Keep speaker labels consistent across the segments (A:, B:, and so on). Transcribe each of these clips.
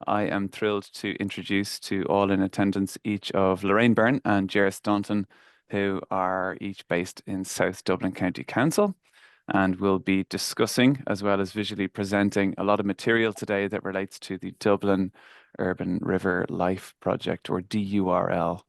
A: I am thrilled to introduce to all in attendance each of Lorraine Beirne and Ger Staunton, who are each based in South Dublin County Council. And we'll be discussing, as well as visually presenting, a lot of material today that relates to the Dublin Urban River Life Project, or DURL.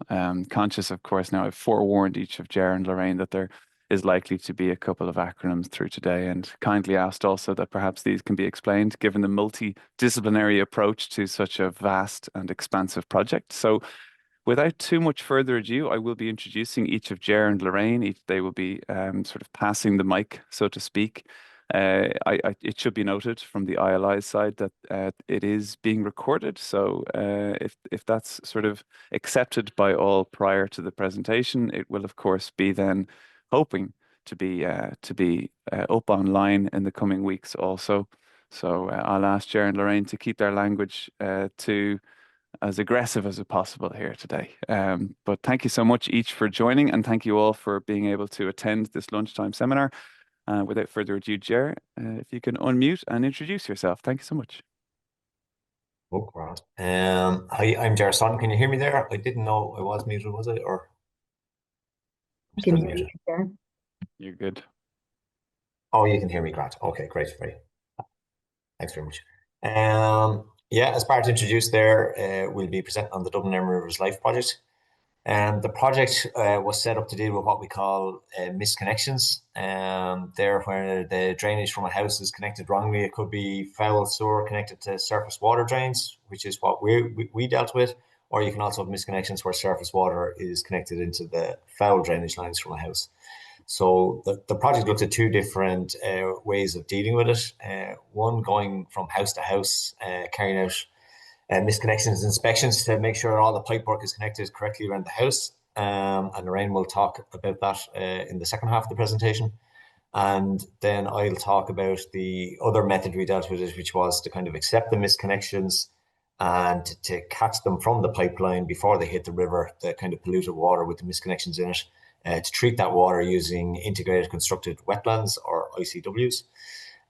A: Conscious, of course, now I've forewarned each of Ger and Lorraine that there is likely to be a couple of acronyms through today, and kindly asked also that perhaps these can be explained given the multidisciplinary approach to such a vast and expansive project. So without too much further ado, I will be introducing each of Ger and Lorraine. They will be sort of passing the mic, so to speak. It should be noted from the ILI side that it is being recorded. So if that's sort of accepted by all prior to the presentation, it will of course be then hoping to be up online in the coming weeks also. So I'll ask Ger and Lorraine to keep their language to as aggressive as possible here today. But thank you so much each for joining, and thank you all for being able to attend this lunchtime seminar. Without further ado, Ger, if you can unmute and introduce yourself. Thank you so much.
B: Oh, grand. Hi, I'm Ger Staunton. Can you hear me there? I didn't know I was muted, was I? Or
C: I can hear you, Ger.
A: You're good.
B: Oh, you can hear me, Grant. Okay, great. Thanks very much. Yeah, as part introduced there, we'll be presenting on the Dublin Urban Rivers Life project. And the project was set up to deal with what we call misconnections. There where the drainage from a house is connected wrongly. It could be foul sewer connected to surface water drains, which is what we dealt with. Or you can also have misconnections where surface water is connected into the foul drainage lines from a house. So the project looked at two different ways of dealing with it. One, going from house to house, carrying out misconnections inspections to make sure all the pipework is connected correctly around the house. And Lorraine will talk about that in the second half of the presentation. And then I'll talk about the other method we dealt with it, which was to kind of accept the misconnections and to catch them from the pipeline before they hit the river, the kind of polluted water with the misconnections in it. To treat that water using Integrated Constructed Wetlands, or ICWs,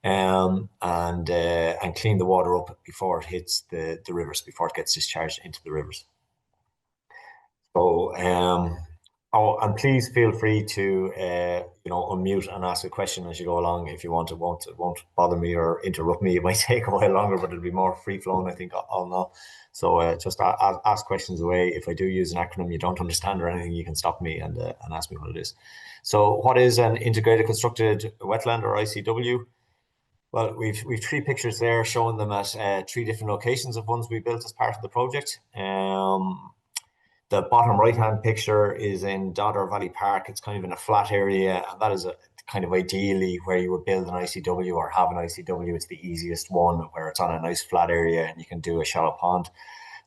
B: and clean the water up before it hits the rivers, before it gets discharged into the rivers. So, and please feel free to unmute and ask a question as you go along if you want. It won't bother me or interrupt me. It might take a while longer, but it'll be more free flowing, I think. I'll know. So just ask questions away. If I do use an acronym you don't understand or anything, you can stop me and ask me what it is. So what is an Integrated Constructed Wetland, or ICW? Well, we've three pictures there showing them at three different locations of ones we built as part of the project. The bottom right-hand picture is in Dodder Valley Park. It's kind of in a flat area, and that is a kind of ideally where you would build an ICW or have an ICW. It's the easiest one, where it's on a nice flat area and you can do a shallow pond.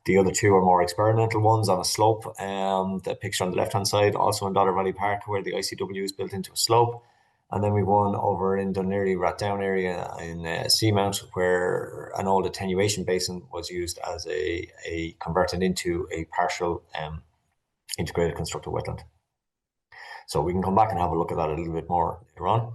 B: The other two are more experimental ones on a slope. The picture on the left-hand side, also in Dodder Valley Park, where the ICW is built into a slope. And then we one over in Dún Laoghaire, Rathdown area in Seamount, where an old attenuation basin was used as a converted into a partial integrated constructed wetland. So we can come back and have a look at that a little bit more later on.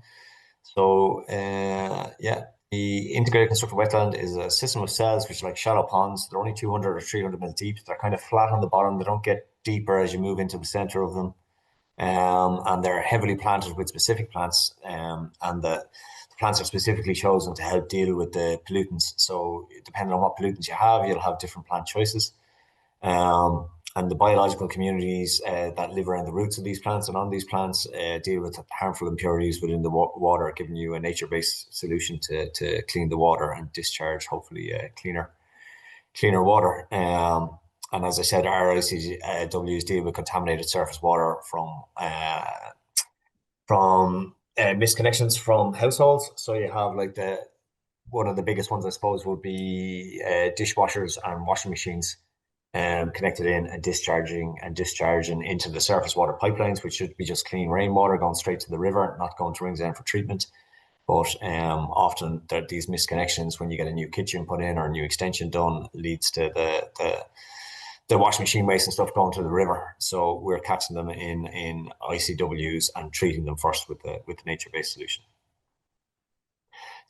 B: So yeah, the integrated constructed wetland is a system of cells which are like shallow ponds. They're only 200 or 300 mil deep. They're kind of flat on the bottom. They don't get deeper as you move into the center of them. And they're heavily planted with specific plants, and the plants are specifically chosen to help deal with the pollutants. So depending on what pollutants you have, you'll have different plant choices. And the biological communities that live around the roots of these plants and on these plants deal with harmful impurities within the water, giving you a nature-based solution to clean the water and discharge, hopefully, cleaner water. And as I said, our ICWs deal with contaminated surface water from misconnections from households. So you have like one of the biggest ones, I suppose, would be dishwashers and washing machines connected in and discharging into the surface water pipelines, which should be just clean rainwater going straight to the river, not going to Ringsend for treatment. But often these misconnections, when you get a new kitchen put in or a new extension done, leads to the washing machine waste and stuff going to the river. So we're catching them in ICWs and treating them first with the nature-based solution.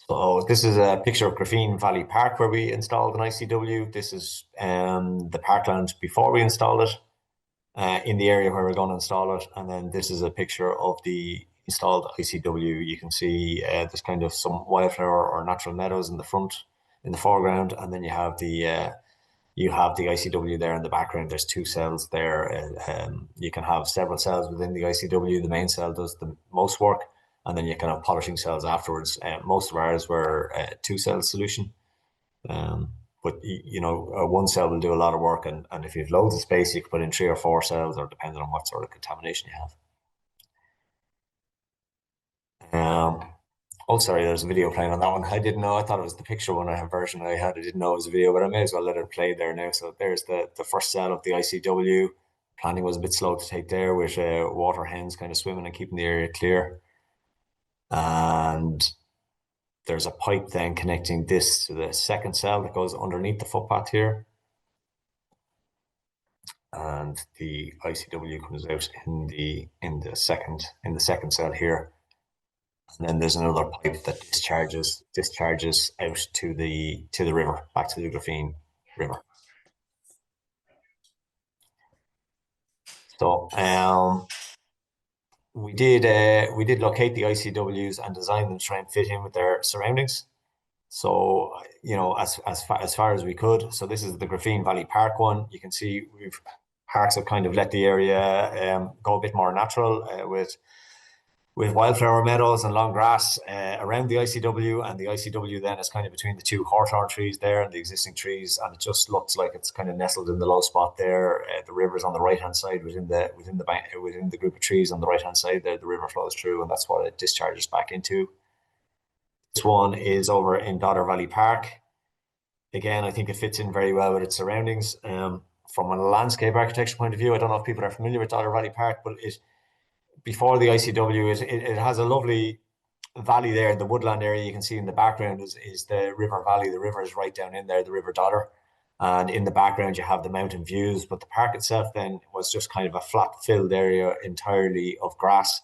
B: So this is a picture of Grafine Valley Park where we installed an ICW. This is the parkland before we installed it, in the area where we're going to install it. And then this is a picture of the installed ICW. You can see there's kind of some wildflower or natural meadows in the front, in the foreground, and then you have the ICW there in the background. There's two cells there. You can have several cells within the ICW. The main cell does the most work, and then you can have polishing cells afterwards. Most of ours were a two-cell solution. But one cell will do a lot of work, and if you have loads of space, you can put in 3 or 4 cells, or depending on what sort of contamination you have. Oh, sorry, there's a video playing on that one. I didn't know. I thought it was the picture one version I had. I didn't know it was a video, but I may as well let it play there now. So there's the first cell of the ICW. Planning was a bit slow to take there, with water hens kind of swimming and keeping the area clear. And there's a pipe then connecting this to the second cell that goes underneath the footpath here. And the ICW comes out in the second cell here. And then there's another pipe that discharges out to the river, back to the Grafine River. So we did locate the ICWs and design them to try and fit in with their surroundings. So as far as we could. So this is the Grafine Valley Park one. You can see parks have kind of let the area go a bit more natural, with wildflower meadows and long grass around the ICW, and the ICW then is kind of between the two hawthorn trees there and the existing trees, and it just looks like it's kind of nestled in the low spot there. The river's on the right hand side within the group of trees on the right hand side there. The river flows through, and that's what it discharges back into. This one is over in Dodder Valley Park. Again, I think it fits in very well with its surroundings. From a landscape architecture point of view, I don't know if people are familiar with Dodder Valley Park, but before the ICW, it has a lovely valley there. The woodland area you can see in the background is the river valley. The river is right down in there, the River Dodder. And in the background, you have the mountain views. But the park itself then was just kind of a flat filled area entirely of grass.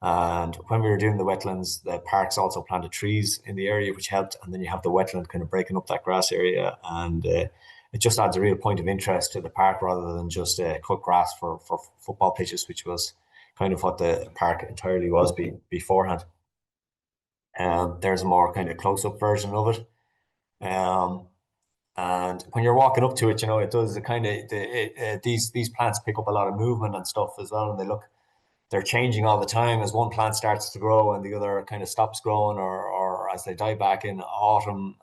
B: And when we were doing the wetlands, the parks also planted trees in the area, which helped. And then you have the wetland kind of breaking up that grass area. And it just adds a real point of interest to the park, rather than just cut grass for football pitches, which was kind of what the park entirely was beforehand. There's a more kind of close-up version of it. And when you're walking up to it, it does the kind of these plants pick up a lot of movement and stuff as well, and they're changing all the time as one plant starts to grow and the other kind of stops growing, or as they die back in autumn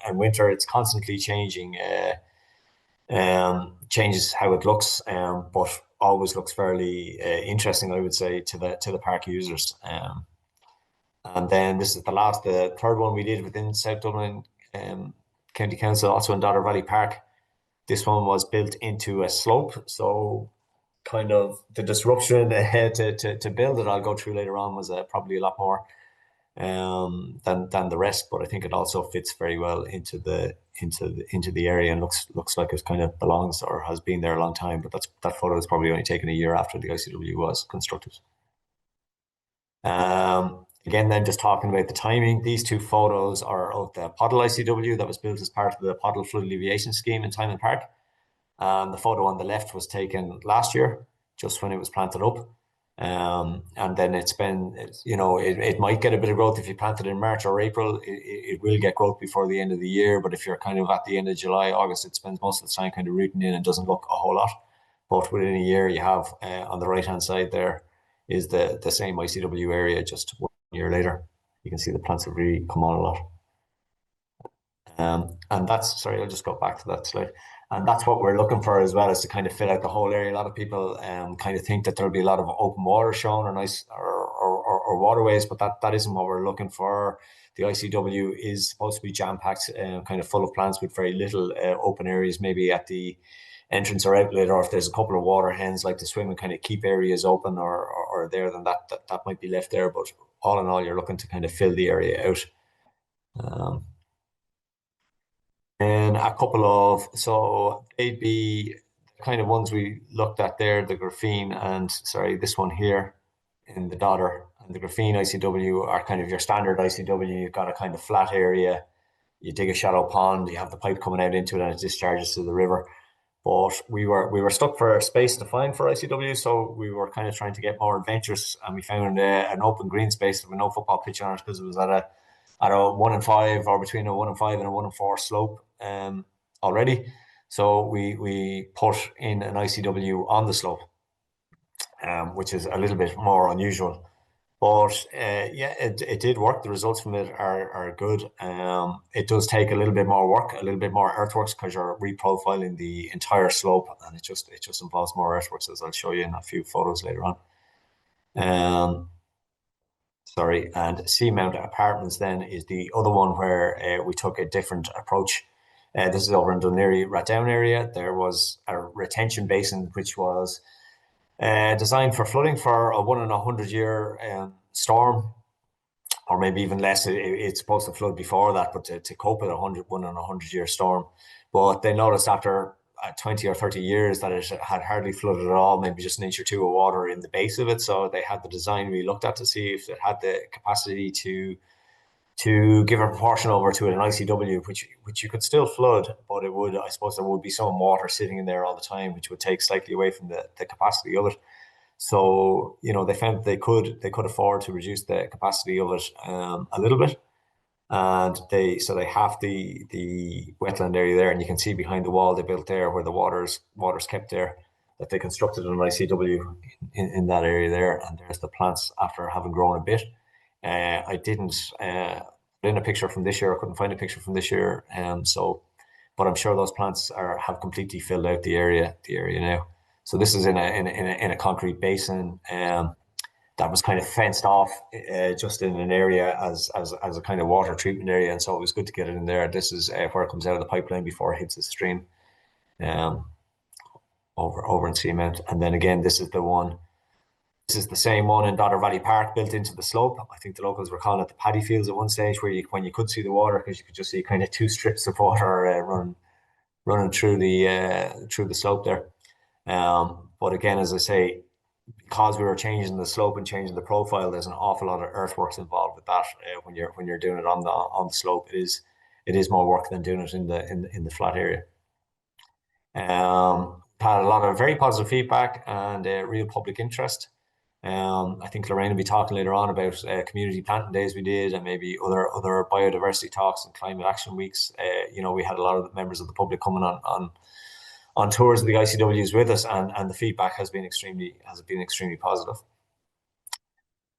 B: and winter. It's constantly changing. Changes how it looks, but always looks fairly interesting, I would say, to the park users. And then this is the third one we did within South Dublin County Council, also in Dodder Valley Park. This one was built into a slope, so kind of the disruption to build it, I'll go through later on, was probably a lot more than the rest, but I think it also fits very well into the area, and looks like it kind of belongs or has been there a long time. But that photo is probably only taken a year after the ICW was constructed. Again, then just talking about the timing, these two photos are of the Poddle ICW that was built as part of the Poddle Flood Alleviation Scheme in Tynan Park. And the photo on the left was taken last year, just when it was planted up. And then it might get a bit of growth if you plant it in March or April. It will get growth before the end of the year, but if you're kind of at the end of July, August, it spends most of the time kind of rooting in and doesn't look a whole lot. But within a year, you have on the right hand side there is the same ICW area. Just 1 year later, you can see the plants have really come on a lot. And that's, sorry, I'll just go back to that slide. And that's what we're looking for as well, is to kind of fill out the whole area. A lot of people kind of think that there'll be a lot of open water shown, or nice or waterways, but that isn't what we're looking for. The ICW is supposed to be jam-packed, kind of full of plants with very little open areas, maybe at the entrance or outlet, or if there's a couple of water hens like to swim and kind of keep areas open or there, then that might be left there. But all in all, you're looking to kind of fill the area out. And a couple of, so they'd be the kind of ones we looked at there, the Grafine, and sorry, this one here in the Dodder, And the graphene ICW are kind of your standard ICW. You've got a kind of flat area. You dig a shallow pond. You have the pipe coming out into it, and it discharges to the river. But we were stuck for space to find for ICW, so we were kind of trying to get more adventurous, and we found an open green space with no football pitch on it because it was at a 1 and 5, or between a 1 and 5 and a 1 and 4 slope already. So we put in an ICW on the slope, which is a little bit more unusual. But yeah, it did work. The results from it are good. It does take a little bit more work, a little bit more earthworks, because you're reprofiling the entire slope, and it just involves more earthworks, as I'll show you in a few photos later on. Sorry, and C-mount apartments then is the other one where we took a different approach. This is over in Dunleary Rathdown area. There was a retention basin which was designed for flooding for a 1 in 100 year storm, or maybe even less. It's supposed to flood before that, but to cope with 1 in 100 year storm. But they noticed after 20 or 30 years that it had hardly flooded at all, maybe just an inch or two of water in the base of it. So they had the design we looked at to see if it had the capacity to give a proportion over to an ICW, which you could still flood, but it would, I suppose, there would be some water sitting in there all the time, which would take slightly away from the capacity of it. So, they found they could afford to reduce the capacity of it a little bit. And they halved the wetland area there, and you can see behind the wall they built there, where the water's kept there, that they constructed an ICW in that area there. And there's the plants after having grown a bit. I didn't put in a picture from this year. I couldn't find a picture from this year. But I'm sure those plants have completely filled out the area now. So this is in a concrete basin that was kind of fenced off just in an area as a kind of water treatment area, and so it was good to get it in there. This is where it comes out of the pipeline before it hits the stream, over in Seamount. And then again, this is the same one in Dodder Valley Park, built into the slope. I think the locals were calling it the paddy fields at one stage, when you could see the water, because you could just see kind of 2 strips of water running through the slope there. But again, as I say, because we were changing the slope and changing the profile, there's an awful lot of earthworks involved with that. When you're doing it on the slope, it is more work than doing it in the flat area. Had a lot of very positive feedback and real public interest. I think Lorraine will be talking later on about community planting days we did, and maybe other biodiversity talks and climate action weeks. We had a lot of members of the public coming on tours of the ICWs with us, and the feedback has been extremely positive.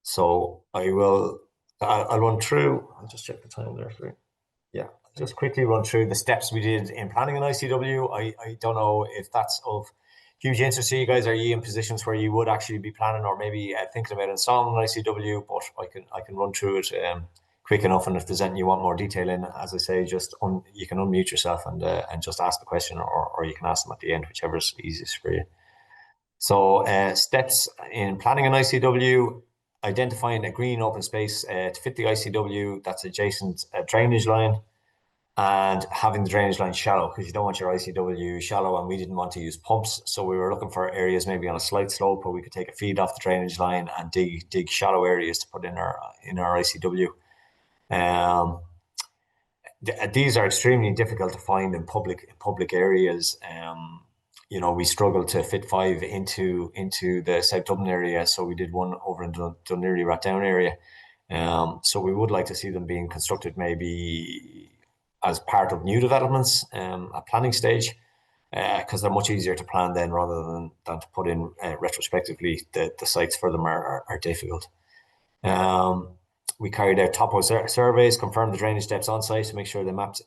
B: So I'll run through. I'll just check the time there for you. Yeah, just quickly run through the steps we did in planning an ICW. I don't know if that's of huge interest to you guys. Are you in positions where you would actually be planning, or maybe thinking about installing an ICW? But I can run through it quick enough, and if there's anything you want more detail in, as I say, just you can unmute yourself and just ask the question, or you can ask them at the end, whichever is easiest for you. So steps in planning an ICW: identifying a green open space to fit the ICW that's adjacent a drainage line, and having the drainage line shallow, because you don't want your ICW shallow, and we didn't want to use pumps, so we were looking for areas maybe on a slight slope where we could take a feed off the drainage line and dig shallow areas to put in our ICW. These are extremely difficult to find in public areas. We struggled to fit 5 into the South Dublin area, so we did one over in the Dunleary Rathdown area. So we would like to see them being constructed maybe as part of new developments at planning stage, because they're much easier to plan then, rather than to put in retrospectively. The sites for them are difficult. We carried out topo surveys, confirmed the drainage depths on site to make sure they matched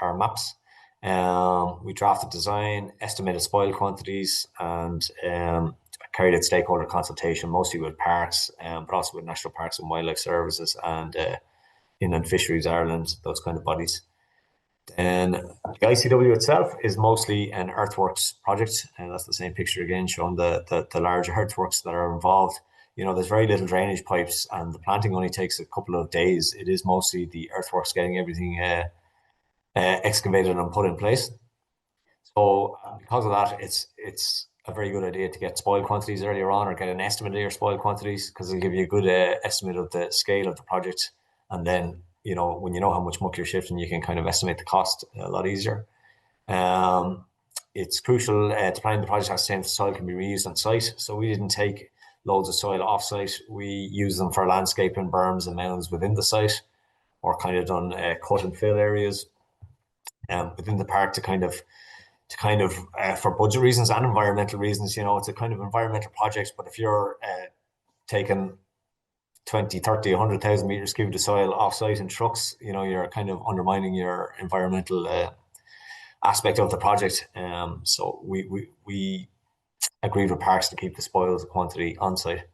B: our maps. We drafted design, estimated spoil quantities, and carried out stakeholder consultation, mostly with parks, but also with National Parks and Wildlife Services and Inland Fisheries Ireland, those kind of bodies. And the ICW itself is mostly an earthworks project, and that's the same picture again, showing the large earthworks that are involved. There's very little drainage pipes, and the planting only takes a couple of days. It is mostly the earthworks, getting everything excavated and put in place. So because of that, it's a very good idea to get spoil quantities earlier on, or get an estimate of your spoil quantities, because it'll give you a good estimate of the scale of the project. And then, when you know how much muck you're shifting, you can kind of estimate the cost a lot easier. It's crucial to plan the project as the soil can be reused on site. So we didn't take loads of soil off site. We use them for landscaping, berms and mounds within the site, or kind of done cut and fill areas within the park to kind of for budget reasons and environmental reasons. It's a kind of environmental project, but if you're taking 20, 30, 100,000 meters cubed of soil off site in trucks, you're kind of undermining your environmental aspect of the project. So we agreed with parks to keep the spoils quantity on site.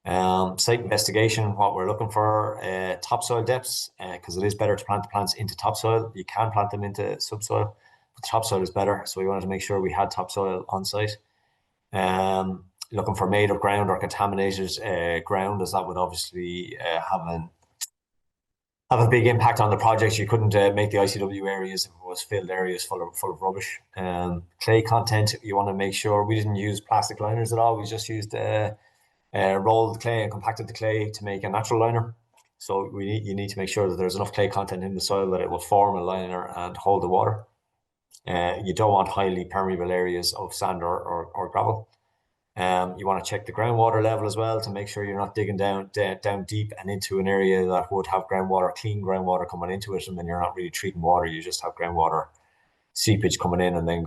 B: Site investigation, what we're looking for, topsoil depths, because it is better to plant the plants into topsoil. You can plant them into subsoil, but the topsoil is better. So we wanted to make sure we had topsoil on site. Looking for made of ground or contaminated ground, as that would obviously have a big impact on the project. You couldn't make the ICW areas if it was filled areas full of rubbish. Clay content, you want to make sure we didn't use plastic liners at all. We just used rolled clay and compacted the clay to make a natural liner. So you need to make sure that there's enough clay content in the soil that it will form a liner and hold the water. You don't want highly permeable areas of sand or gravel. You want to check the groundwater level as well to make sure you're not digging down deep and into an area that would have clean groundwater coming into it, and then you're not really treating water. You just have groundwater seepage coming in and then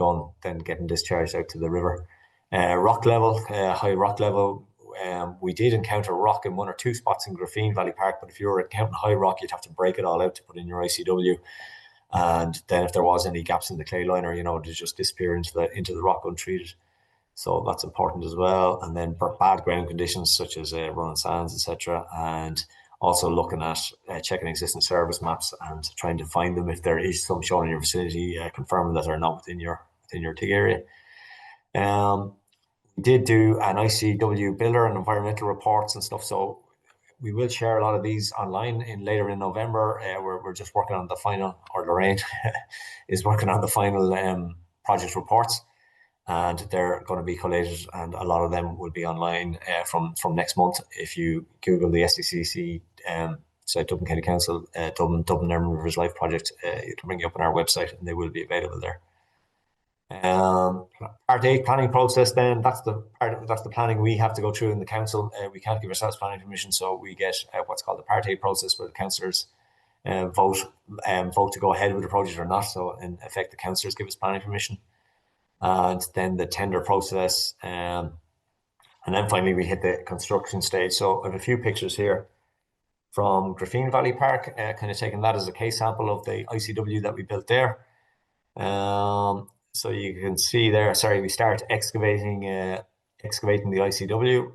B: getting discharged out to the river. Rock level, high rock level. We did encounter rock in one or two spots in Graffine Valley Park, but if you were encountering high rock, you'd have to break it all out to put in your ICW. And then if there was any gaps in the clay liner, to just disappear into the rock untreated. So that's important as well. And then bad ground conditions such as running sands, etc. And also looking at checking existing service maps and trying to find them if there is some shown in your vicinity, confirming that they're not within your TIG area. We did do an ICW builder and environmental reports and stuff. So we will share a lot of these online later in November. We're just working on the final, or Lorraine is working on the final project reports, and they're going to be collated, and a lot of them will be online from next month. If you Google the SDCC South Dublin County Council Dublin Urban Rivers Life project, it will bring you up on our website, and they will be available there. Part 8 planning process. Then that's the planning we have to go through in the council. We can't give ourselves planning permission, so we get what's called the Part 8 process, where the councillors vote to go ahead with the project or not. So in effect, the councillors give us planning permission. And then the tender process, and then finally we hit the construction stage. So I have a few pictures here from Graffine Valley Park, kind of taking that as a case sample of the ICW that we built there. So you can see there, we start excavating the ICW.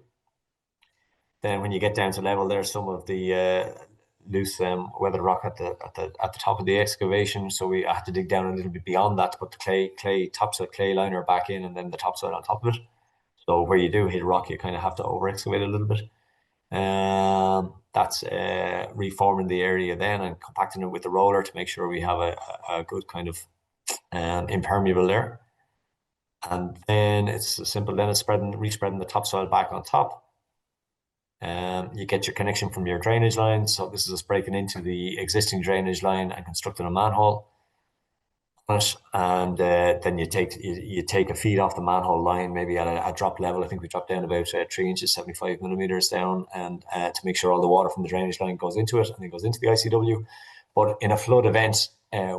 B: Then when you get down to level, there's some of the loose weathered rock at the top of the excavation. So we had to dig down a little bit beyond that to put the topsoil clay liner back in, and then the topsoil on top of it. So where you do hit rock, you kind of have to over excavate a little bit. That's reforming the area then and compacting it with the roller to make sure we have a good kind of impermeable there. And then it's simple. Then it's respreading the topsoil back on top. You get your connection from your drainage line. So this is us breaking into the existing drainage line and constructing a manhole on it. And then you take a feed off the manhole line, maybe at a drop level. I think we dropped down about 3 inches, 75 millimeters down, and to make sure all the water from the drainage line goes into it and it goes into the ICW. But in a flood event,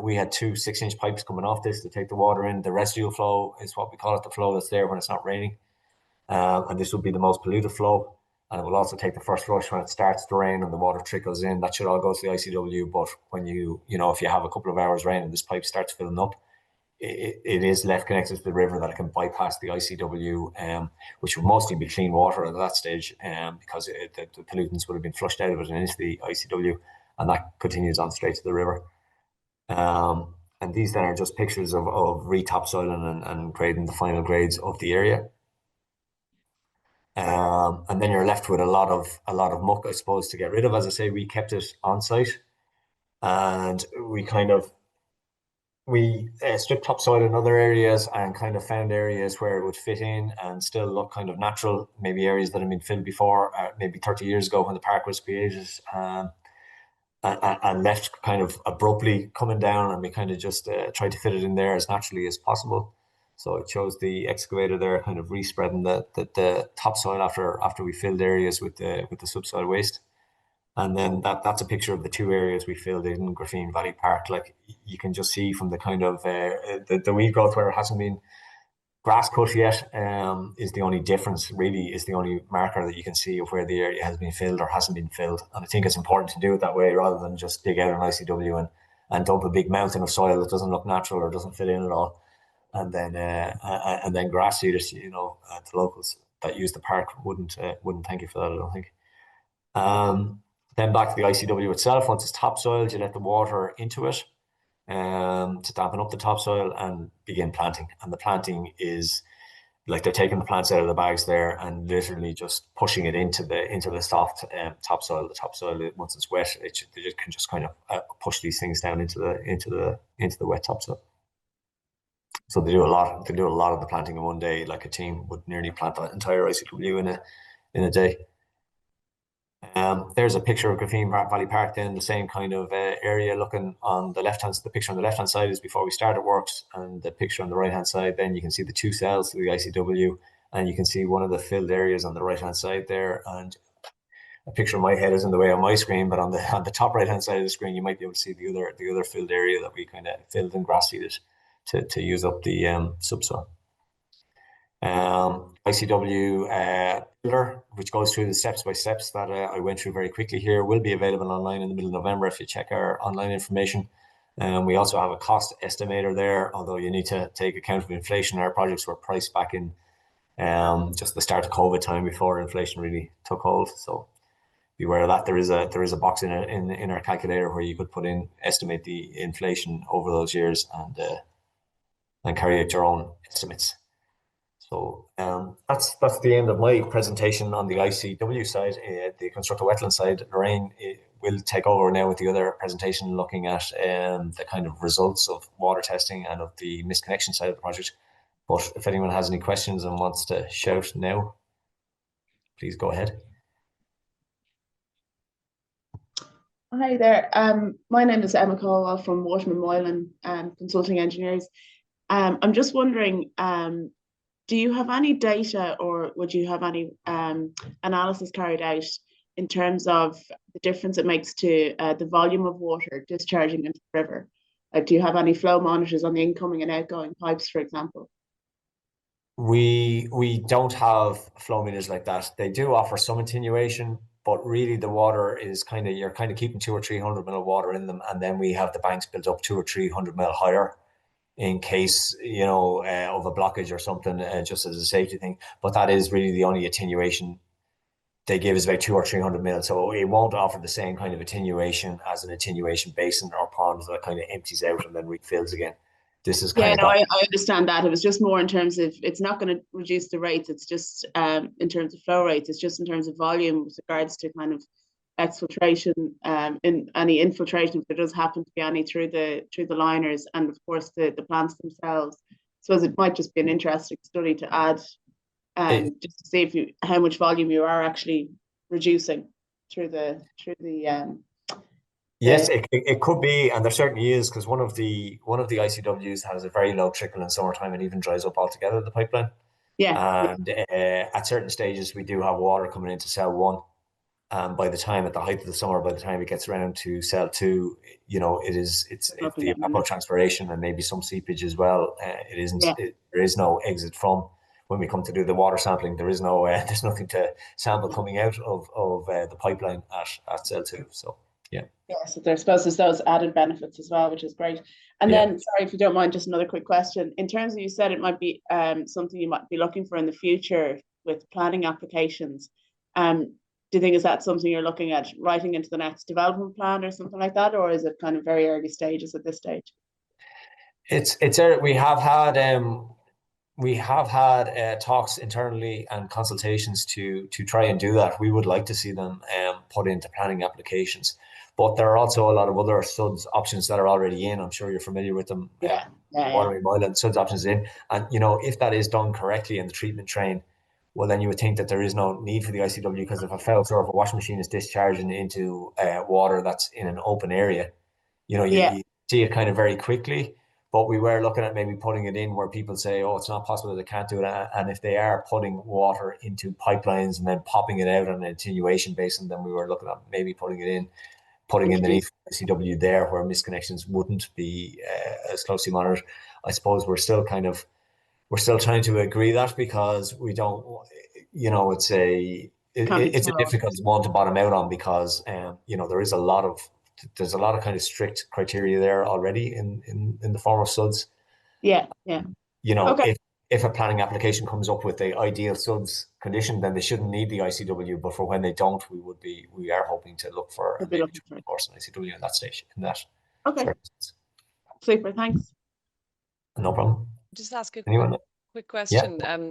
B: we had 2 6-inch pipes coming off this to take the water in. The residual flow is what we call it, the flow that's there when it's not raining. And this will be the most polluted flow. And it will also take the first rush when it starts to rain and the water trickles in. That should all go to the ICW. But when if you have a couple of hours rain and this pipe starts filling up, it is left connected to the river that it can bypass the ICW, which will mostly be clean water at that stage, because the pollutants would have been flushed out of it and into the ICW, and that continues on straight to the river. And these then are just pictures of re-topsoiling and grading the final grades of the area. And then you're left with a lot of muck, I suppose, to get rid of. As I say, we kept it on site, and we we stripped topsoil in other areas and kind of found areas where it would fit in and still look kind of natural, maybe areas that had been filled before, maybe 30 years ago when the park was created, and left kind of abruptly coming down, and we kind of just tried to fit it in there as naturally as possible. So it shows the excavator there kind of respreading the topsoil after we filled areas with the subsoil waste. And then that's a picture of the two areas we filled in Graffine Valley Park. Like you can just see from the kind of the weed growth where it hasn't been grass cut yet, is the only difference, really, is the only marker that you can see of where the area has been filled or hasn't been filled. And I think it's important to do it that way rather than just dig out an ICW and dump a big mountain of soil that doesn't look natural or doesn't fit in at all. And then grass seed it, the locals that use the park wouldn't thank you for that, I don't think. Then back to the ICW itself. Once it's topsoiled, you let the water into it to dampen up the topsoil and begin planting. And the planting is like they're taking the plants out of the bags there and literally just pushing it into the soft topsoil. The topsoil, once it's wet, they can just kind of push these things down into the wet topsoil. So they do a lot. They do a lot of the planting in one day. Like a team would nearly plant the entire ICW in a day. There's a picture of Graffine Valley Park then, the same kind of area looking on the left hand. The picture on the left hand side is before we started works, and the picture on the right hand side, then you can see the two cells to the ICW, and you can see one of the filled areas on the right hand side there. And a picture of my head is in the way on my screen, but on the top right hand side of the screen, you might be able to see the other filled area that we kind of filled and grass seeded to use up the subsoil. ICW builder, which goes through the steps by steps that I went through very quickly here, will be available online in the middle of November if you check our online information. We also have a cost estimator there, although you need to take account of inflation. Our projects were priced back in just the start of COVID time before inflation really took hold. So be aware of that. There is a box in our calculator where you could estimate the inflation over those years and carry out your own estimates. So that's the end of my presentation on the ICW side. The constructed wetland side, Lorraine will take over now with the other presentation, looking at the kind of results of water testing and of the misconnection side of the project. But if anyone has any questions and wants to shout now, please go ahead.
D: Hi there. My name is Emma Caldwell from Waterman Moylan Consulting Engineers. I'm just wondering, do you have any data, or would you have any analysis carried out in terms of the difference it makes to the volume of water discharging into the river? Do you have any flow monitors on the incoming and outgoing pipes, for example?
B: We don't have flow meters like that. They do offer some attenuation, but really the water is you're kind of keeping 200 or 300 mil of water in them, and then we have the banks built up 200 or 300 mil higher in case of a blockage or something, just as a safety thing. But that is really the only attenuation they give, is about 200 or 300 mil. So it won't offer the same kind of attenuation as an attenuation basin or pond that kind of empties out and then refills again. This is kind of
D: I understand that. It was just more in terms of, it's not going to reduce the rates. It's just in terms of flow rates. It's just in terms of volume with regards to kind of exfiltration, in any infiltration, if there does happen to be any through the liners, and of course the plants themselves. So it might just be an interesting study to add, just to see how much volume you are actually reducing through the
B: Yes, it could be, and there certainly is, because one of the ICWs has a very low trickle in summertime and even dries up altogether, the pipeline.
D: Yeah.
B: And at certain stages we do have water coming into cell 1. By the time, at the height of the summer, by the time it gets around to cell 2, it's the evapotranspiration and maybe some seepage as well. There is no exit from, when we come to do the water sampling, there is no there's nothing to sample coming out of the pipeline at cell 2. So yeah.
D: Yeah, so there's those added benefits as well, which is great. And then, sorry if you don't mind, just another quick question. In terms of, you said it might be something you might be looking for in the future with planning applications. Do you think, is that something you're looking at writing into the next development plan or something like that, or is it kind of very early stages at this stage?
B: We have had talks internally and consultations to try and do that. We would like to see them put into planning applications, But there are also a lot of other SUDS options that are already in. I'm sure you're familiar with them. Watering Moyland, SUDS options in. And, you know, if that is done correctly in the treatment train, well, then you would think that there is no need for the ICW, because if a filter or if a washing machine is discharging into water that's in an open area, you know, you see it kind of very quickly. But we were looking at maybe putting it in where people say, oh, it's not possible, they can't do it. And if they are putting water into pipelines and then popping it out on an attenuation basin, then we were looking at maybe putting the need for ICW there where misconnections wouldn't be as closely monitored. I suppose we're still trying to agree that, because we don't, you know, it's a difficult one to bottom out on, because you know, there's a lot of kind of strict criteria there already in the form of SUDS.
D: Yeah.
B: You know, if a planning application comes up with the ideal SUDS condition, then they shouldn't need the ICW. But for when they don't, we are hoping to look for an ICW in that stage.
D: Okay. Super. Thanks.
B: No problem.
E: Just ask a
B: Anyone?
E: quick question. Yeah.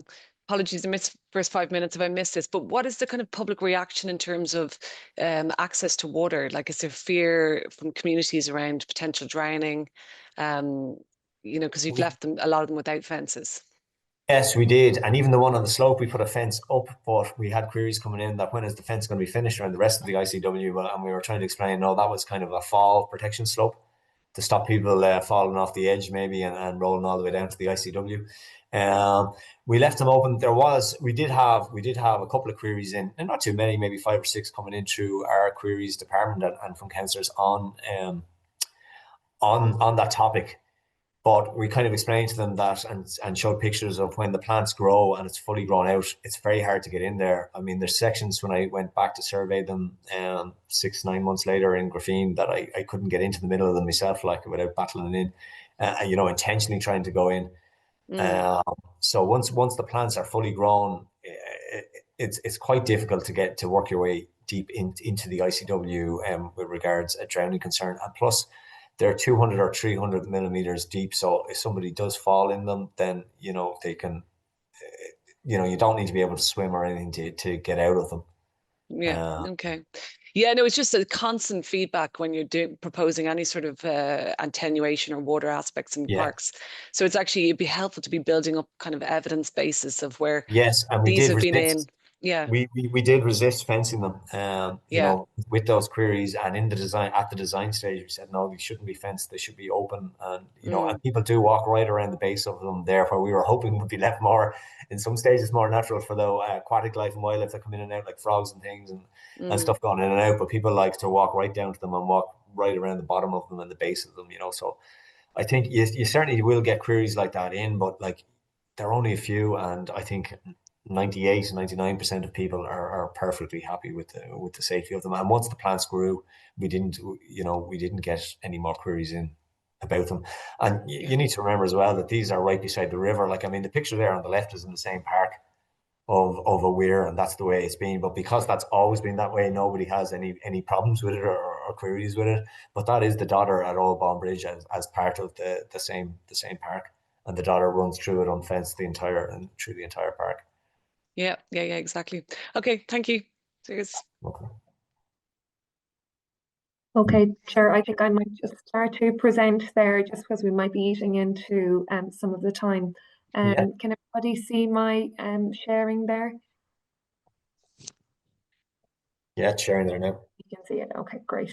E: Apologies, I missed first 5 minutes if I missed this, but what is the kind of public reaction in terms of access to water? Like, is there fear from communities around potential drowning? You know, because you've left a lot of them without fences.
B: Yes, we did. And even the one on the slope, we put a fence up, but we had queries coming in that when is the fence going to be finished around the rest of the ICW? And we were trying to explain, no, that was kind of a fall protection slope to stop people falling off the edge maybe and rolling all the way down to the ICW. We left them open. We did have a couple of queries in, and not too many, maybe 5 or 6 coming in through our queries department and from councillors on that topic. But we kind of explained to them that and showed pictures of when the plants grow and it's fully grown out, it's very hard to get in there. I mean, there's sections when I went back to survey them 6-9 months later in Graphene that I couldn't get into the middle of them myself, like without battling in, you know, intentionally trying to go in. So once the plants are fully grown, it's quite difficult to work your way deep into the ICW with regards a drowning concern. And plus, they're 200 or 300 millimeters deep. So if somebody does fall in them, then, you know, they can, you know, you don't need to be able to swim or anything to get out of them.
E: Yeah. Okay. Yeah, no, it's just a constant feedback when you're proposing any sort of attenuation or water aspects in parks. So it's actually, it'd be helpful to be building up kind of evidence basis of where
B: and
E: these have been in. Yeah,
B: we did resist fencing them, you know, with those queries, and in the design stage, we said no, they shouldn't be fenced; they should be open, and you know, and people do walk right around the base of them there, where we were hoping would be left more in some stages more natural for the aquatic life and wildlife that come in and out, like frogs and things and stuff going in and out. But people like to walk right down to them and walk right around the bottom of them and the base of them, you know. So I think you certainly will get queries like that in, but like they're only a few, and I think 98-99% of people are perfectly happy with the safety of them. And once the plants grew, we didn't get any more queries in about them. And you need to remember as well that these are right beside the river. Like, I mean, the picture there on the left is in the same park of a weir, and that's the way it's been. But because that's always been that way, nobody has any problems with it or queries with it. But that is the Dodder at Old Bawn Bridge as part of the same park, and the Dodder runs through it unfenced through the entire park.
E: Yeah, exactly. Okay, thank you. Cheers.
C: Okay, Chair, I think I might just start to present there, just because we might be eating into some of the time. Can everybody see my sharing there?
B: Yeah, it's sharing there now.
C: You can see it. Okay, great.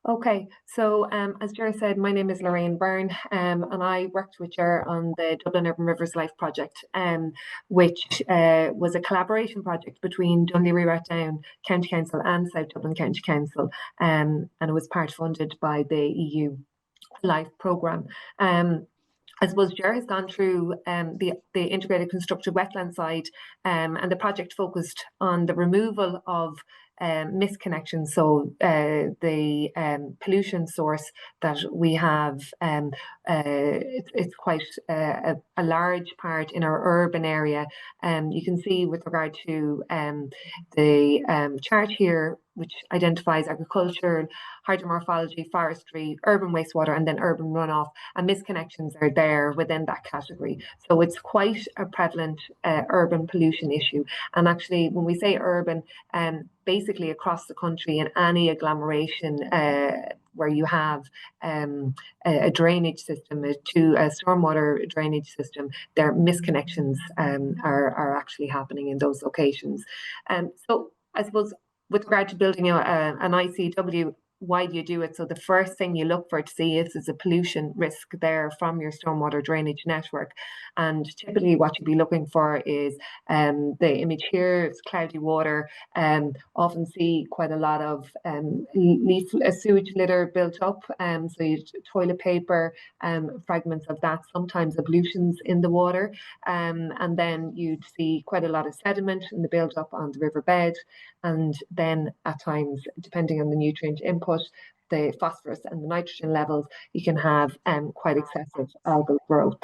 C: Okay, so as Ger said, my name is Lorraine Beirne, and I worked with Ger on the Dublin Urban Rivers Life project, which was a collaboration project between Dundee Rathdown County Council and South Dublin County Council, and it was part funded by the EU Life programme. I suppose Ger has gone through the Integrated Constructed Wetlands side, and the project focused on the removal of misconnections. So the pollution source that we have, it's quite a large part in our urban area. You can see with regard to the chart here, which identifies agriculture, hydromorphology, forestry, urban wastewater, and then urban runoff. And misconnections are there within that category. So it's quite a prevalent urban pollution issue. And actually, when we say urban, basically across the country in any agglomeration where you have a drainage system, a stormwater drainage system, their misconnections are actually happening in those locations. So I suppose with regard to building an ICW, why do you do it? So the first thing you look for to see if there's a pollution risk there from your stormwater drainage network. And typically what you'd be looking for is the image here, it's cloudy water. Often see quite a lot of sewage litter built up. So you toilet paper, fragments of that, sometimes ablutions in the water. And then you'd see quite a lot of sediment in the build up on the riverbed. And then at times, depending on the nutrient input, the phosphorus and the nitrogen levels, you can have quite excessive algal growth.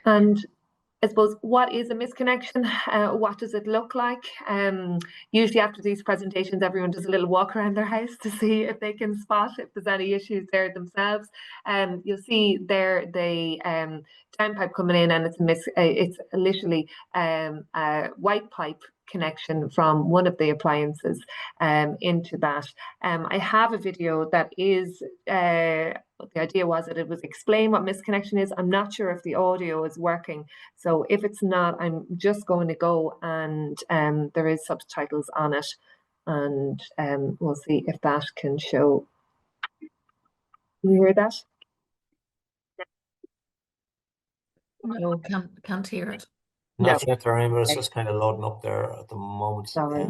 C: And I suppose, what is a misconnection? What does it look like? Usually after these presentations, everyone does a little walk around their house to see if they can spot if there's any issues there themselves. You'll see there the downpipe coming in, and it's literally a white pipe connection from one of the appliances into that. I have a video that is, the idea was that it was explain what misconnection is. I'm not sure if the audio is working. So if it's not, I'm just going to go and there is subtitles on it, and we'll see if that can show. Can you hear that?
F: No, can't hear it.
B: Not yet, Lorraine, but it's just kind of loading up there at the moment.
C: Sorry.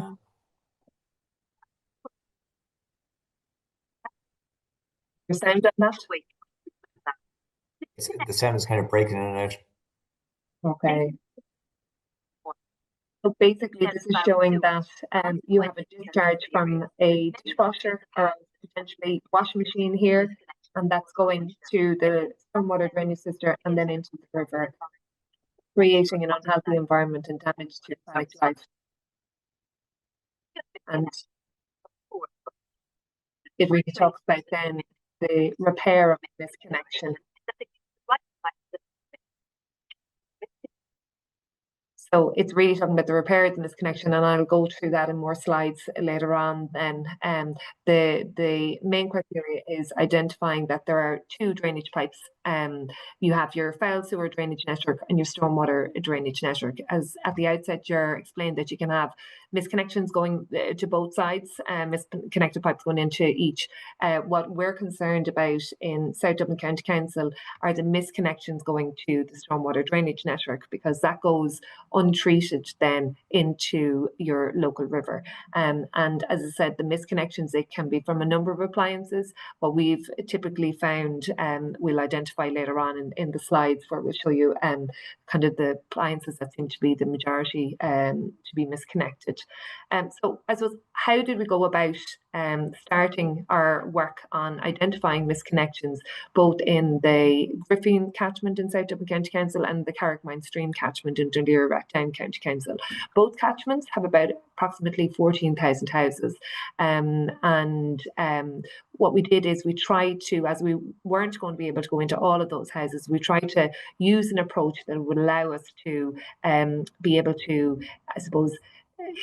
C: Your sound on that?
B: The sound is kind of breaking in and out.
C: Okay. So basically, this is showing that you have a discharge from a dishwasher or potentially washing machine here, and that's going to the stormwater drainage system and then into the river, creating an unhealthy environment and damage to aquatic life. And it really talks about then the repair of this connection. So it's really talking about the repair of the misconnection, and I'll go through that in more slides later on. Then the main criteria is identifying that there are two drainage pipes. You have your foul sewer drainage network and your stormwater drainage network. As at the outset, Ger explained that you can have misconnections going to both sides, misconnected pipes going into each. What we're concerned about in South Dublin County Council are the misconnections going to the stormwater drainage network, because that goes untreated then into your local river. And as I said, the misconnections, it can be from a number of appliances. What we've typically found, we'll identify later on in the slides where we'll show you kind of the appliances that seem to be the majority to be misconnected. So I suppose, how did we go about starting our work on identifying misconnections, both in the Griffin catchment in South Dublin County Council and the Carrickmine Stream catchment in Dundee Town County Council? Both catchments have about approximately 14,000 houses. What we did is we tried to, as we weren't going to be able to go into all of those houses, we tried to use an approach that would allow us to be able to, I suppose,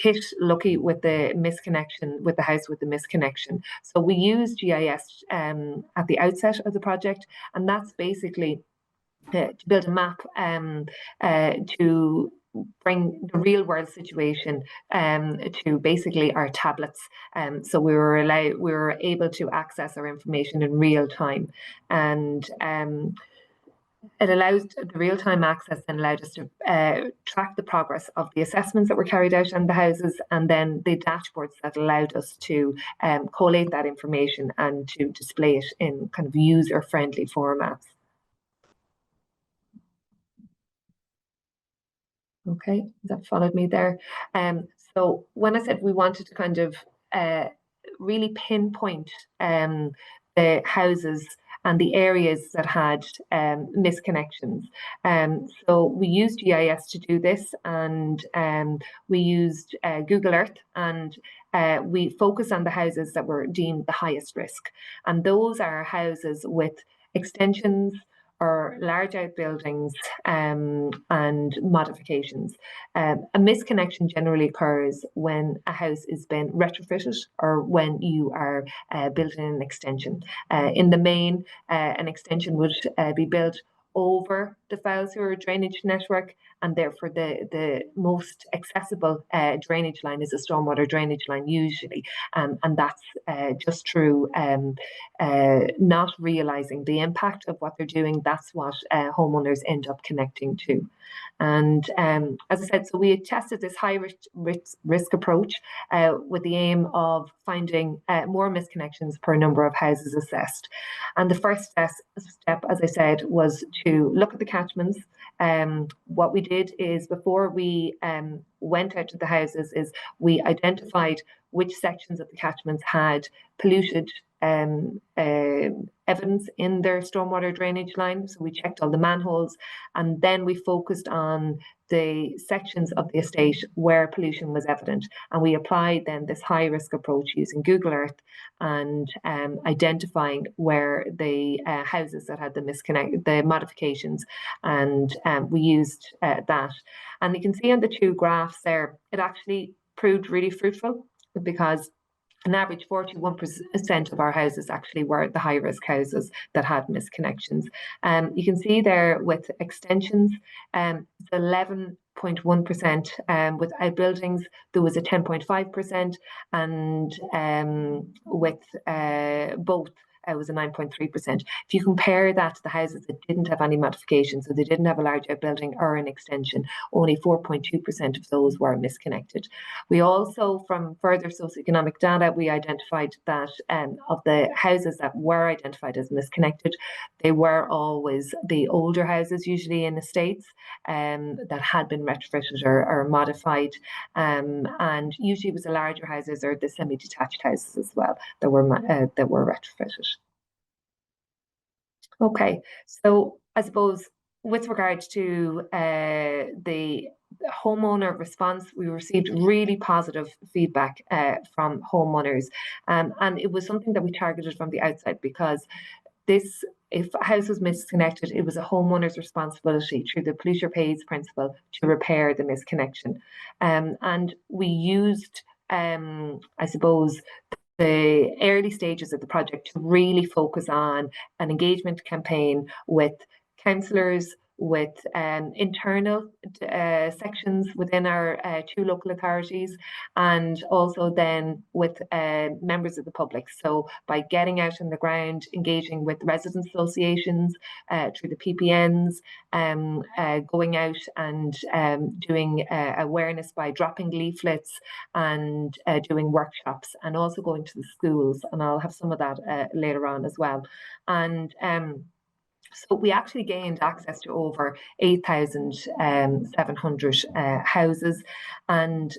C: hit lucky with the misconnection, with the house with the misconnection. So we used GIS at the outset of the project, and that's basically to build a map to bring the real world situation to basically our tablets. So we were able to access our information in real time, and it allows the real-time access and allowed us to track the progress of the assessments that were carried out on the houses, and then the dashboards that allowed us to collate that information and to display it in kind of user-friendly formats. Okay, that followed me there. So when I said we wanted to kind of really pinpoint the houses and the areas that had misconnections. So we used GIS to do this, and we used Google Earth, and we focus on the houses that were deemed the highest risk. And those are houses with extensions or large outbuildings and modifications. A misconnection generally occurs when a house is being retrofitted or when you are building an extension. In the main, an extension would be built over the foul sewer drainage network, and therefore the most accessible drainage line is a stormwater drainage line usually, and that's just through not realising the impact of what they're doing. That's what homeowners end up connecting to. And as I said, so we tested this high risk approach with the aim of finding more misconnections per number of houses assessed. And the first step, as I said, was to look at the catchments. What we did is, before we went out to the houses, is we identified which sections of the catchments had polluted evidence in their stormwater drainage line. So we checked all the manholes, and then we focused on the sections of the estate where pollution was evident. And we applied then this high risk approach using Google Earth and identifying where the houses that had the modifications, and we used that. And you can see on the two graphs there, it actually proved really fruitful, because an average 41% of our houses actually were the high risk houses that had misconnections. You can see there with extensions, it's 11.1%. With outbuildings, there was a 10.5%, and with both, it was a 9.3%. If you compare that to the houses that didn't have any modifications, so they didn't have a large outbuilding or an extension, only 4.2% of those were misconnected. We also, from further socioeconomic data, we identified that of the houses that were identified as misconnected, they were always the older houses, usually in estates, that had been retrofitted or modified, and usually it was the larger houses or the semi-detached houses as well that were retrofitted. Okay, so I suppose with regard to the homeowner response, we received really positive feedback from homeowners, and it was something that we targeted from the outside, because if a house was misconnected, it was a homeowner's responsibility through the polluter pays principle to repair the misconnection. And we used, I suppose, the early stages of the project to really focus on an engagement campaign with councillors, with internal sections within our two local authorities, and also then with members of the public. So by getting out on the ground, engaging with resident associations through the PPNs, going out and doing awareness by dropping leaflets and doing workshops, and also going to the schools, and I'll have some of that later on as well. And so we actually gained access to over 8,700 houses, and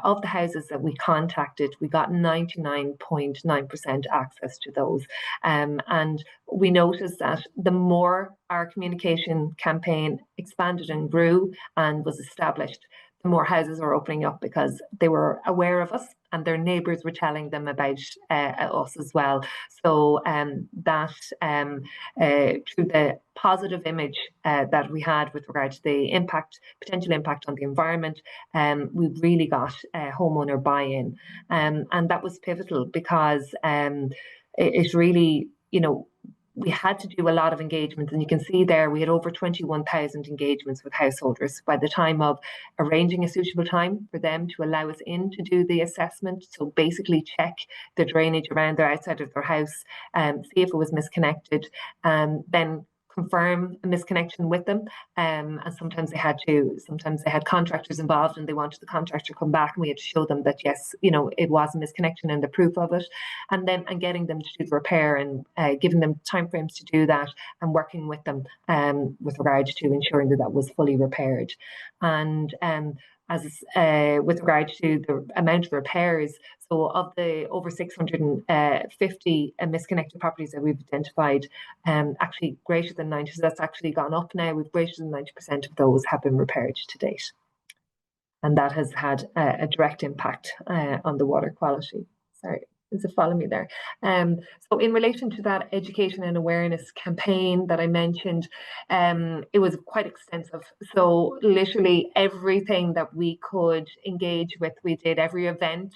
C: of the houses that we contacted, we got 99.9% access to those. And we noticed that the more our communication campaign expanded and grew and was established, the more houses were opening up, because they were aware of us and their neighbours were telling them about us as well. So that through the positive image that we had with regard to the potential impact on the environment, we really got homeowner buy-in, and that was pivotal, because it really, we had to do a lot of engagements, and you can see there we had over 21,000 engagements with householders by the time of arranging a suitable time for them to allow us in to do the assessment. So basically check the drainage around their outside of their house, see if it was misconnected, then confirm a misconnection with them, and sometimes they had contractors involved, and they wanted the contractor to come back, and we had to show them that yes, it was a misconnection and the proof of it, and getting them to do the repair, and giving them timeframes to do that, and working with them with regard to ensuring that was fully repaired. And with regard to the amount of repairs, so of the over 650 misconnected properties that we've identified, actually greater than 90%, so that's actually gone up now, we've greater than 90% of those have been repaired to date. and that has had a direct impact on the water quality. Sorry. Is it follow me there? So in relation to that education and awareness campaign that I mentioned, it was quite extensive. So literally everything that we could engage with, we did. Every event,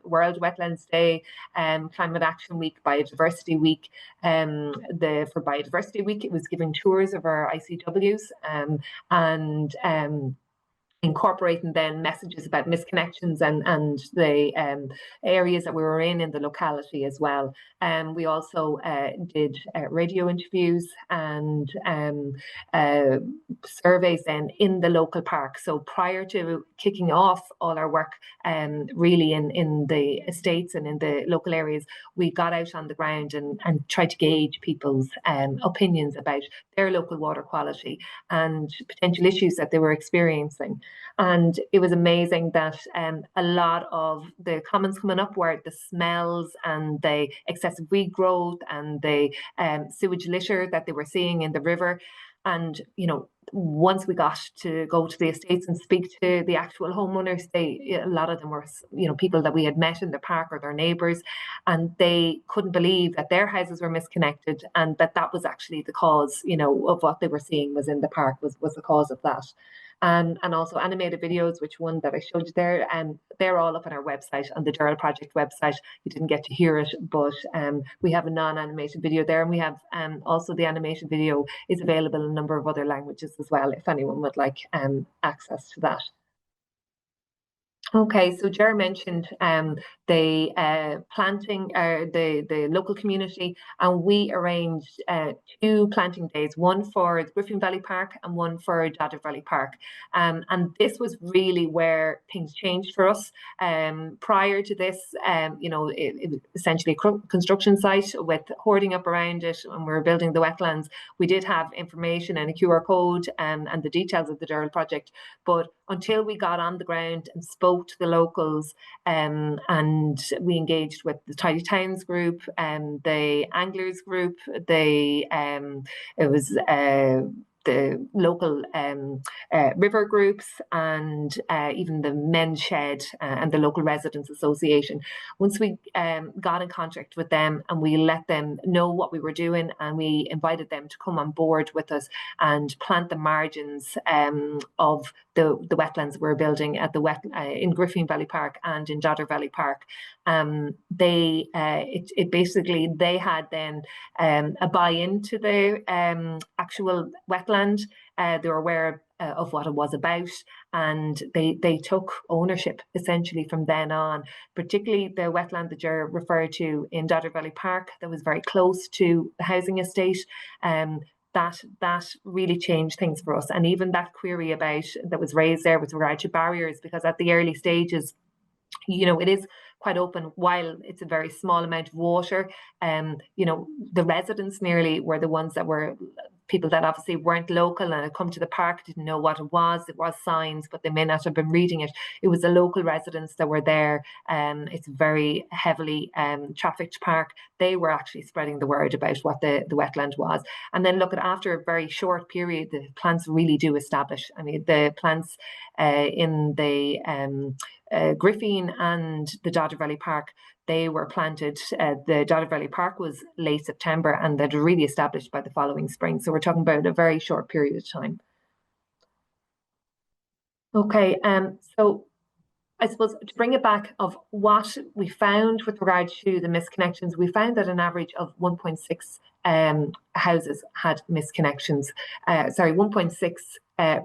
C: World Wetlands Day, Climate Action Week, Biodiversity Week. For Biodiversity Week, it was giving tours of our ICWs and incorporating then messages about misconnections and the areas that we were in the locality as well. We also did radio interviews and surveys then in the local park. So prior to kicking off all our work really in the estates and in the local areas, we got out on the ground and tried to gauge people's opinions about their local water quality and potential issues that they were experiencing. And it was amazing that a lot of the comments coming up were the smells and the excessive weed growth and the sewage litter that they were seeing in the river. And, you know, once we got to go to the estates and speak to the actual homeowners, a lot of them were, you know, people that we had met in the park or their neighbours, and they couldn't believe that their houses were misconnected and that was actually the cause, you know, of what they were seeing was in the park was the cause of that. And also animated videos, which one that I showed you there, and they're all up on our website, on the Gerald Project website. You didn't get to hear it, but we have a non-animated video there, and we have also the animated video is available in a number of other languages as well, if anyone would like access to that. Okay, so Ger mentioned the planting, the local community, and we arranged 2 planting days, one for the Griffin Valley Park and one for Dodder Valley Park. And this was really where things changed for us. Prior to this, you know, it was essentially a construction site with hoarding up around it, and we were building the wetlands. We did have information and a QR code and the details of the Gerald project, but until we got on the ground and spoke to the locals, and we engaged with the Tidy Towns group and the Anglers group, it was the local river groups and even the Men's Shed and the local residents association. Once we got in contact with them and we let them know what we were doing, and we invited them to come on board with us and plant the margins of the wetlands we're building at in Griffin Valley Park and in Dodder Valley Park. They had then a buy-in to the actual wetland. They were aware of what it was about, and they took ownership essentially from then on, particularly the wetland that you're referred to in Dodder Valley Park that was very close to the housing estate. That really changed things for us. And even that query that was raised there with regard to barriers, because at the early stages, you know, it is quite open. While it's a very small amount of water, you know, the residents nearly were the ones that were people that obviously weren't local and had come to the park, didn't know what it was. It was signs, but they may not have been reading it. It was the local residents that were there. It's a very heavily trafficked park. They were actually spreading the word about what the wetland was. And then look, after a very short period, the plants really do establish. I mean, the plants in the Griffin and the Dodder Valley Park, they were planted. The Dodder Valley Park was late September, and they'd really established by the following spring. So we're talking about a very short period of time. Okay, so I suppose to bring it back of what we found with regard to the misconnections, we found that an average of 1.6 houses had misconnections. 1.6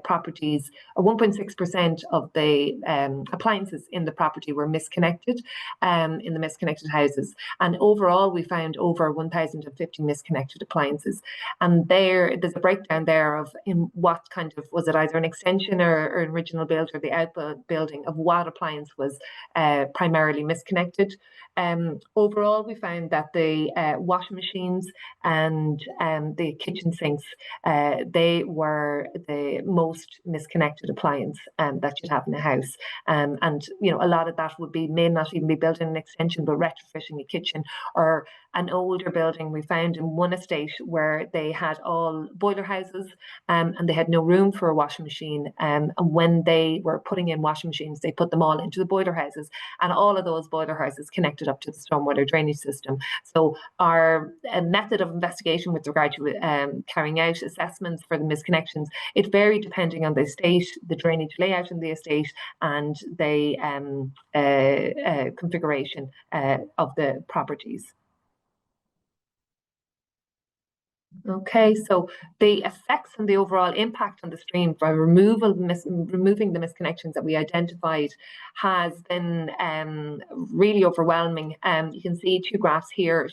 C: properties, or 1.6% of the appliances in the property were misconnected in the misconnected houses. And overall, we found over 1,050 misconnected appliances. And there's a breakdown there of in what kind of, was it either an extension or an original build or the outbuilding of what appliance was primarily misconnected. Overall, we found that the washing machines and the kitchen sinks, they were the most misconnected appliance that you'd have in a house. And a lot of that may not even be built in an extension, but retrofitting a kitchen, or an older building we found in one estate where they had all boiler houses, and they had no room for a washing machine. And when they were putting in washing machines, they put them all into the boiler houses, and all of those boiler houses connected up to the stormwater drainage system. So our method of investigation with regard to carrying out assessments for the misconnections, it varied depending on the estate, the drainage layout in the estate, and the configuration of the properties. Okay, so the effects and the overall impact on the stream by removing the misconnections that we identified has been really overwhelming. You can see two graphs here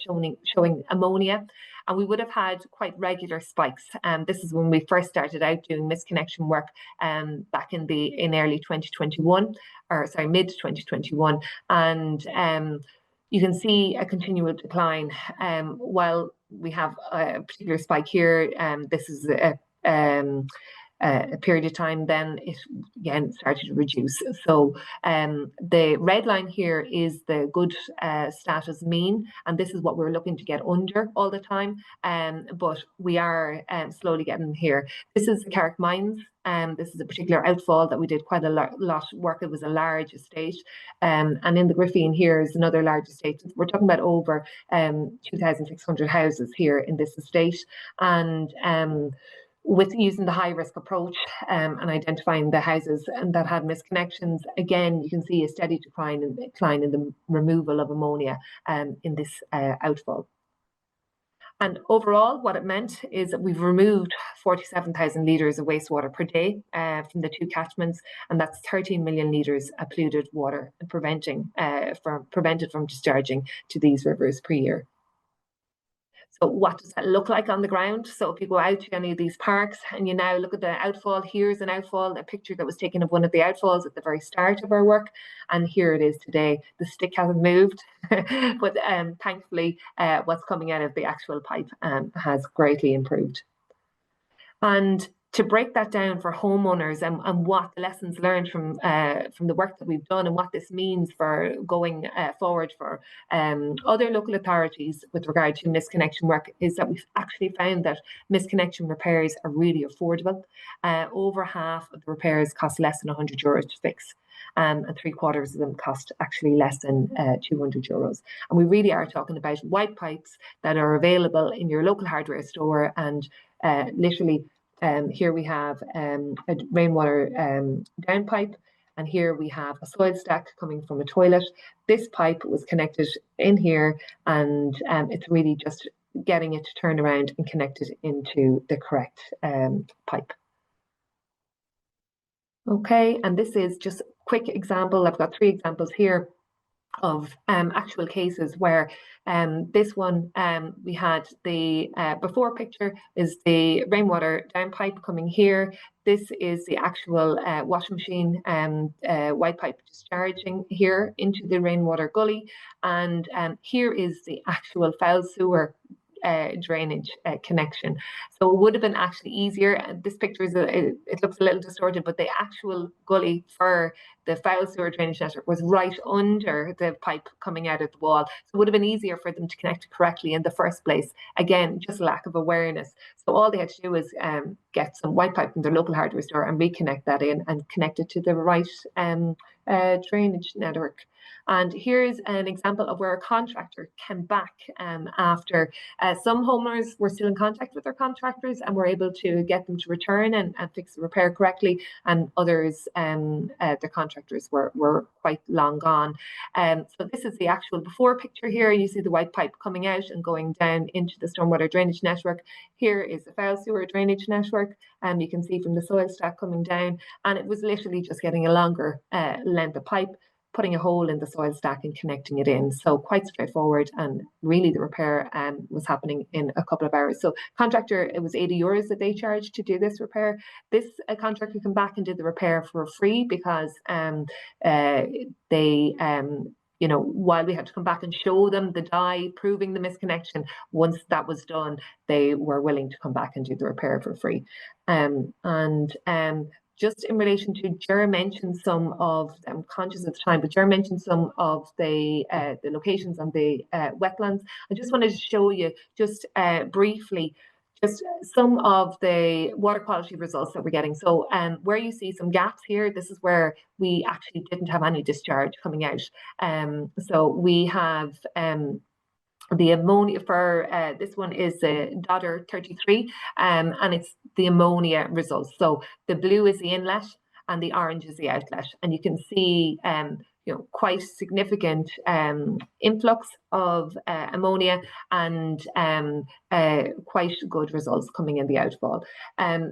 C: showing ammonia, and we would have had quite regular spikes. This is when we first started out doing misconnection work back in early 2021, or sorry, mid 2021, and you can see a continual decline. While we have a particular spike here, this is a period of time, then it again started to reduce. So the red line here is the good status mean, and this is what we're looking to get under all the time, but we are slowly getting here. This is the Carrick Mines. This is a particular outfall that we did quite a lot of work. It was a large estate, and in the Graffine here is another large estate. We're talking about over 2,600 houses here in this estate, and with using the high risk approach and identifying the houses and that had misconnections, again you can see a steady decline in the removal of ammonia in this outfall. And overall, what it meant is that we've removed 47,000 litres of wastewater per day from the two catchments, and that's 13 million litres of polluted water, and prevented from discharging to these rivers per year. So what does that look like on the ground? So if you go out to any of these parks and you now look at the outfall, here's an outfall, a picture that was taken of one of the outfalls at the very start of our work. And here it is today. The stick hasn't moved, but thankfully what's coming out of the actual pipe has greatly improved. And to break that down for homeowners and what the lessons learned from the work that we've done and what this means for going forward for other local authorities with regard to misconnection work, is that we've actually found that misconnection repairs are really affordable. Over half of the repairs cost less than €100 to fix. And 3/4 of them cost actually less than €200. And we really are talking about white pipes that are available in your local hardware store, and literally here we have a rainwater downpipe, and here we have a soil stack coming from a toilet. This pipe was connected in here, and it's really just getting it to turn around and connect it into the correct pipe. Okay, and this is just a quick example. I've got 3 examples here of actual cases where this one we had the before picture is the rainwater downpipe coming here. This is the actual washing machine white pipe discharging here into the rainwater gully, and here is the actual foul sewer drainage connection. So it would have been actually easier. This picture is it looks a little distorted, but the actual gully for the foul sewer drainage network was right under the pipe coming out of the wall. So it would have been easier for them to connect correctly in the first place. Again, just lack of awareness. So all they had to do was get some white pipe from their local hardware store and reconnect that in and connect it to the right drainage network. And here's an example of where a contractor came back after some homeowners were still in contact with their contractors and were able to get them to return and fix the repair correctly, and others, the contractors were quite long gone. So this is the actual before picture here. You see the white pipe coming out and going down into the stormwater drainage network. Here is the foul sewer drainage network, and you can see from the soil stack coming down, and it was literally just getting a longer length of pipe, putting a hole in the soil stack and connecting it in. So quite straightforward, and really the repair was happening in a couple of hours. So contractor, it was €80 that they charged to do this repair. This contractor came back and did the repair for free because they while we had to come back and show them the dye proving the misconnection, once that was done, they were willing to come back and do the repair for free. Just in relation to, Ger mentioned some of, I'm conscious of the time, but Ger mentioned some of the locations on the wetlands. I just wanted to show you just briefly just some of the water quality results that we're getting. So where you see some gaps here, this is where we actually didn't have any discharge coming out. So we have the ammonia for this one is Dodder 33, and it's the ammonia results. So the blue is the inlet and the orange is the outlet, and you can see quite significant influx of ammonia and quite good results coming in the outfall.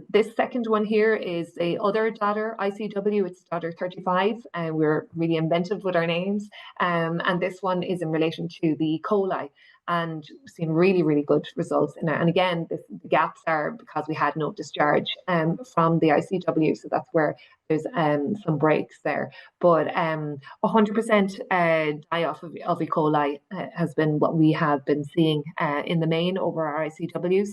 C: This second one here is the other Dodder ICW, it's Dodder 35, and we're really inventive with our names. And this one is in relation to the E. coli, and we've seen really, really good results in it. And again, the gaps are because we had no discharge from the ICW, so that's where there's some breaks there. But 100% die off of E. coli has been what we have been seeing in the main over our ICWs.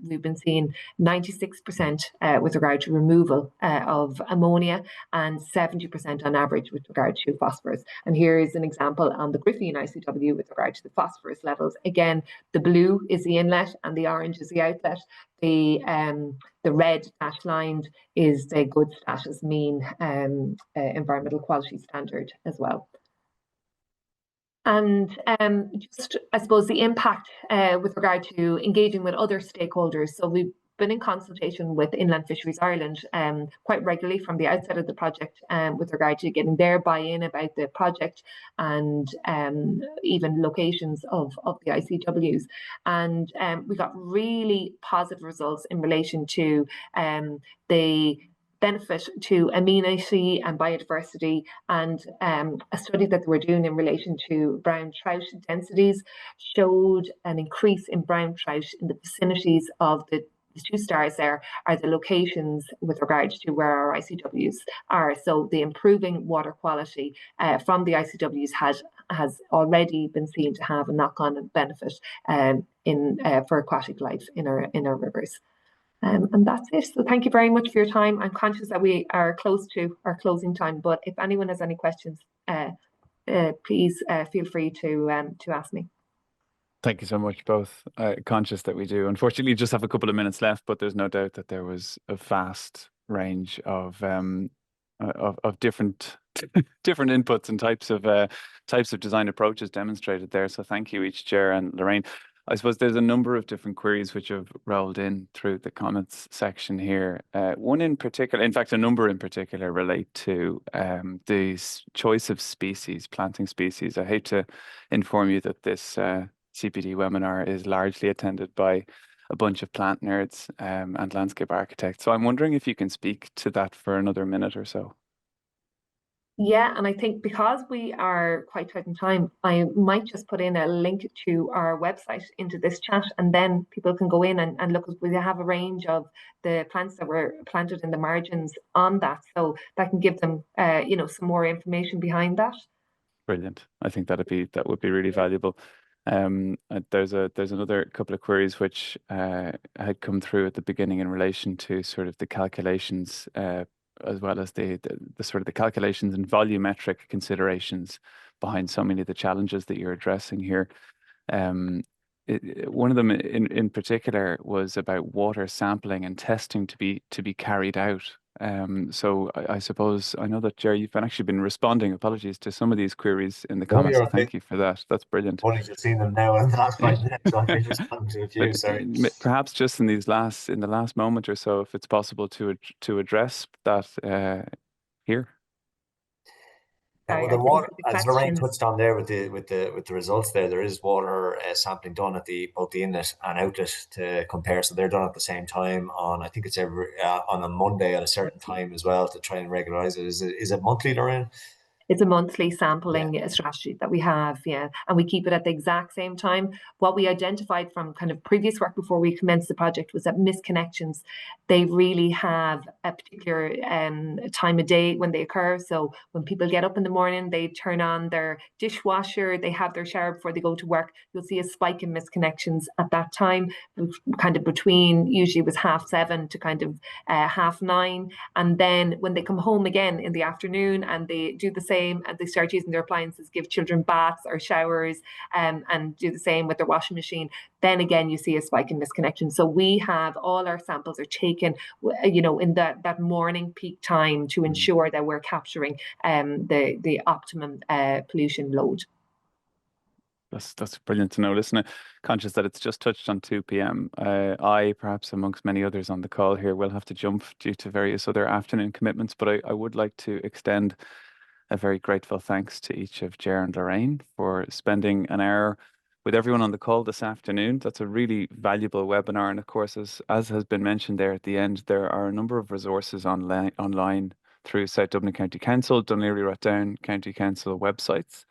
C: We've been seeing 96% with regard to removal of ammonia and 70% on average with regard to phosphorus. And here is an example on the Griffin ICW with regard to the phosphorus levels. Again, the blue is the inlet and the orange is the outlet. The red dashed line is the good status mean environmental quality standard as well. And just, I suppose, the impact with regard to engaging with other stakeholders. So we've been in consultation with Inland Fisheries Ireland quite regularly from the outset of the project with regard to getting their buy-in about the project and even locations of the ICWs. And we got really positive results in relation to the benefit to amenity and biodiversity, and a study that they were doing in relation to brown trout densities showed an increase in brown trout in the vicinities of the two stars there are the locations with regards to where our ICWs are. So the improving water quality from the ICWs has already been seen to have a knock-on benefit for aquatic life in our rivers. And that's it. So thank you very much for your time. I'm conscious that we are close to our closing time, but if anyone has any questions, please feel free to ask me.
A: Thank you so much, both. Conscious that we do unfortunately just have a couple of minutes left, but there's no doubt that there was a vast range of different different inputs and types of design approaches demonstrated there. So thank you each, Ger and Lorraine. I suppose there's a number of different queries which have rolled in through the comments section here. One in particular, in fact, a number in particular relate to the choice of species, planting species. I hate to inform you that this CPD webinar is largely attended by a bunch of plant nerds and landscape architects. So I'm wondering if you can speak to that for another minute or so.
C: Yeah, and I think because we are quite tight in time, I might just put in a link to our website into this chat, and then people can go in and look. We have a range of the plants that were planted in the margins on that, so that can give them, some more information behind that.
A: Brilliant. I think that would be really valuable. There's another couple of queries which had come through at the beginning in relation to sort of the calculations, as well as the sort of the calculations and volumetric considerations behind so many of the challenges that you're addressing here. One of them in particular was about water sampling and testing to be carried out. So I suppose I know that, Ger, you've actually been responding, apologies, to some of these queries in the comments. So thank you for that. That's brilliant.
B: Only just seen them now in the last 5 minutes, so I've been responding to a few. Sorry.
A: Perhaps just in the last moment or so, if it's possible to address that here.
B: Well, the water, as Lorraine touched on there with the results there is water sampling done at both the inlet and outlet to compare. So they're done at the same time on, I think it's every on a Monday at a certain time as well, to try and regularize it. Is it monthly, Lorraine?
C: It's a monthly sampling strategy that we have, yeah, and we keep it at the exact same time. What we identified from kind of previous work before we commenced the project was that misconnections, they really have a particular time of day when they occur. So when people get up in the morning, they turn on their dishwasher, they have their shower before they go to work, you'll see a spike in misconnections at that time, kind of between, usually it was 7:30 to kind of 9:30. And then when they come home again in the afternoon and they do the same and they start using their appliances, give children baths or showers, and do the same with their washing machine, then again you see a spike in misconnection. So we have all our samples are taken, in that morning peak time to ensure that we're capturing the optimum pollution load.
A: That's brilliant to know. Listen, conscious that it's just touched on 2 p.m. I, perhaps amongst many others on the call here, will have to jump due to various other afternoon commitments, but I would like to extend a very grateful thanks to each of Ger and Lorraine for spending an hour with everyone on the call this afternoon. That's a really valuable webinar. And of course, as has been mentioned there at the end, there are a number of resources online through South Dublin County Council, Dún Laoghaire-Rathdown County Council websites.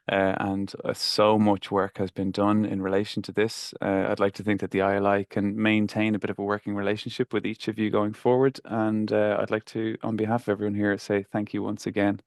A: And so much work has been done in relation to this. I'd like to think that the ILI can maintain a bit of a working relationship with each of you going forward. And I'd like to, on behalf of everyone here, say thank you once again